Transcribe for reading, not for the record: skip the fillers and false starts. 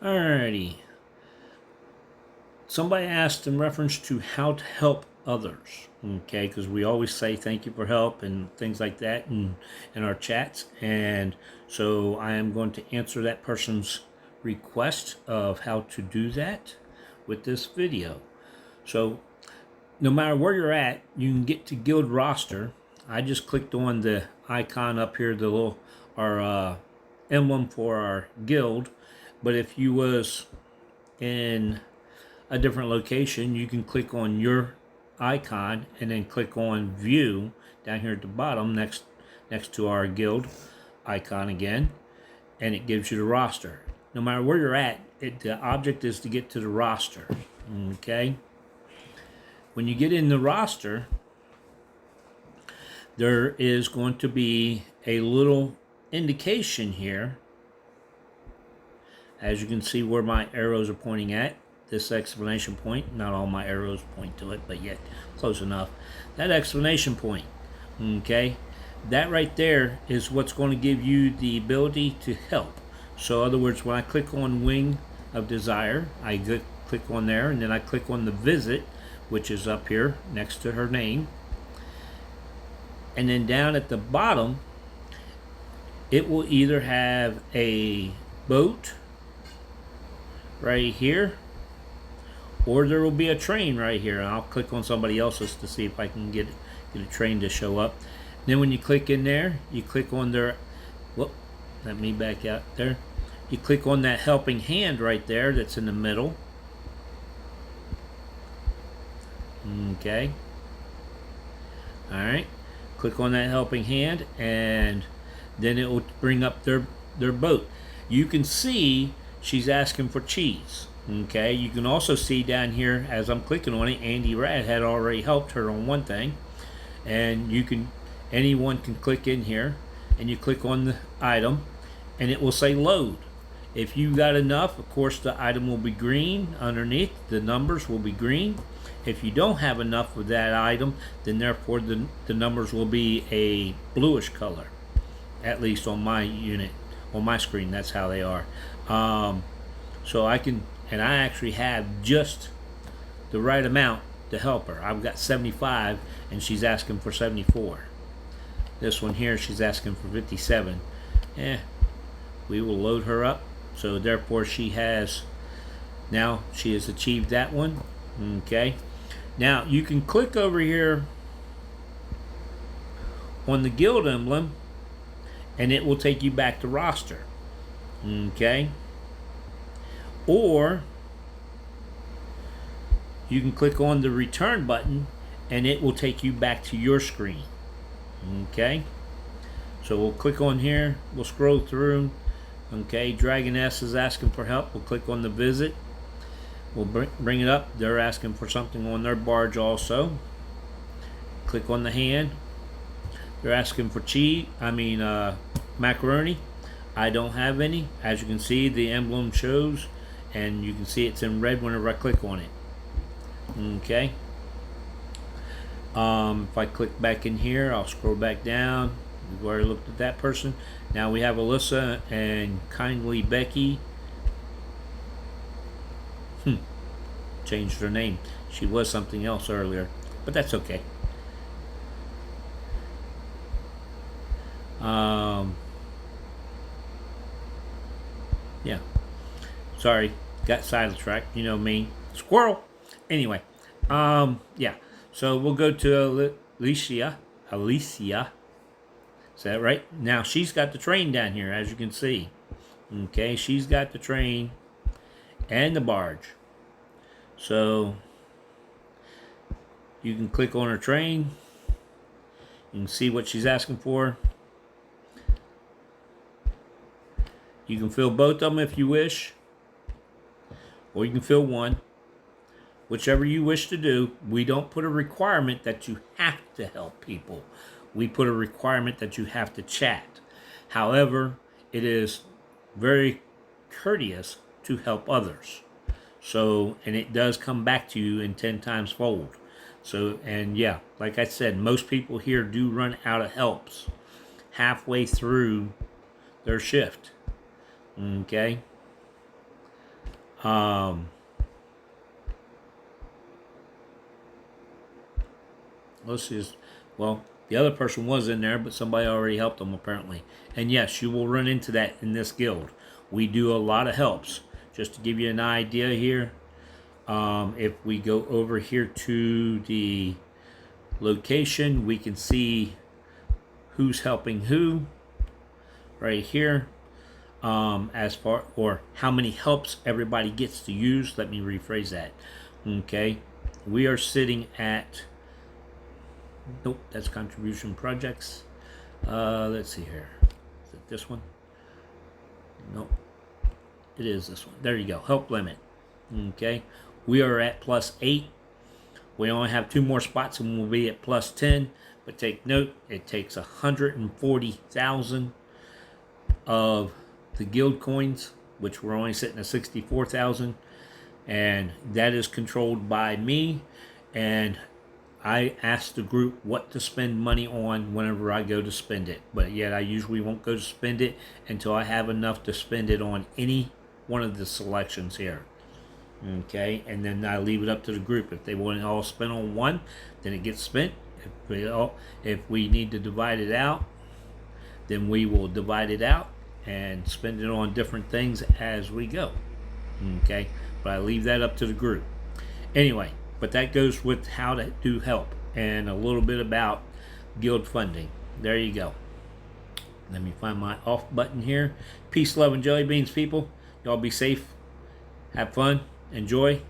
Alrighty. Somebody asked in reference to how to help others. Okay, because we always say thank you for help and things like that in our chats. And so I am going to answer that person's request of how to do that with this video. So no matter where you're at, you can get to guild roster. I just clicked on the icon up here, the little our emblem for our guild. But if you was in a different location, you can click on your icon and then click on view down here at the bottom next to our guild icon again, and it gives you the roster. No matter where you're at, the object is to get to the roster. Okay, when you get in the roster, there is going to be a little indication here, as you can see where my arrows are pointing at. This exclamation point, not all my arrows point to it, but yet close enough. That exclamation point, okay, that right there is what's going to give you the ability to help. So in other words, when I click on Wing of Desire, I click on there, and then I click on the visit, which is up here next to her name. And then down at the bottom, it will either have a boat right here, or there will be a train right here. And I'll click on somebody else's to see if I can get a train to show up. Then when you click in there, you click on their, whoop, let me back out there. You click on that helping hand right there that's in the middle. Okay. All right. Click on that helping hand, and then it will bring up their boat. You can see she's asking for cheese. Okay, you can also see down here as I'm clicking on it, Andy Rad had already helped her on one thing, and anyone can click in here, and you click on the item, and it will say load. If you got enough, of course the item will be green underneath, the numbers will be green. If you don't have enough of that item, then therefore the numbers will be a bluish color, at least on my unit, on my screen. That's how they are. So I can, and I actually have just the right amount to help her. I've got 75 and she's asking for 74. This one here, she's asking for 57. We will load her up. So therefore she has achieved that one. Okay, now you can click over here on the guild emblem and it will take you back to roster. Okay, or you can click on the return button and it will take you back to your screen. Okay, so we'll click on here, we'll scroll through. Okay, Dragon S is asking for help. We'll click on the visit, we'll bring it up. They're asking for something on their barge also. Click on the hand, they're asking for macaroni. I don't have any. As you can see, the emblem shows, and you can see it's in red whenever I click on it. Okay. If I click back in here, I'll scroll back down. We've already looked at that person. Now we have Alyssa and Kindly Becky. Changed her name. She was something else earlier, but that's okay. Yeah, sorry, got sidetracked. You know me, squirrel. Anyway, yeah. So we'll go to Alicia. Is that right? Now she's got the train down here, as you can see. Okay, she's got the train and the barge. So you can click on her train. You can see what she's asking for. You can fill both of them if you wish, or you can fill one. Whichever you wish to do. We don't put a requirement that you have to help people. We put a requirement that you have to chat. However, it is very courteous to help others. So, and it does come back to you in 10 times fold. So, and yeah, like I said, most people here do run out of helps halfway through their shift. Okay. Um, let's just, well, the other person was in there, but somebody already helped them apparently. And yes, you will run into that in this guild. We do a lot of helps. Just to give you an idea here, if we go over here to the location, we can see who's helping who right here. As far, or how many helps everybody gets to use. Let me rephrase that. Okay, we are sitting at, nope, that's contribution projects. Let's see here. Is it this one? Nope. It is this one. There you go. Help limit. Okay. We are at +8. We only have 2 more spots and we'll be at +10. But take note, it takes 140,000 of the guild coins, which we're only sitting at 64,000. And that is controlled by me. And I ask the group what to spend money on whenever I go to spend it. But yet I usually won't go to spend it until I have enough to spend it on any one of the selections here. Okay, and then I leave it up to the group. If they want it all spent on one, then it gets spent. If we need to divide it out, then we will divide it out and spend it on different things as we go. Okay, but I leave that up to the group. Anyway, but that goes with how to do help and a little bit about guild funding. There you go. Let me find my off button here. Peace, love, and jelly beans, people. Y'all be safe. Have fun. Enjoy.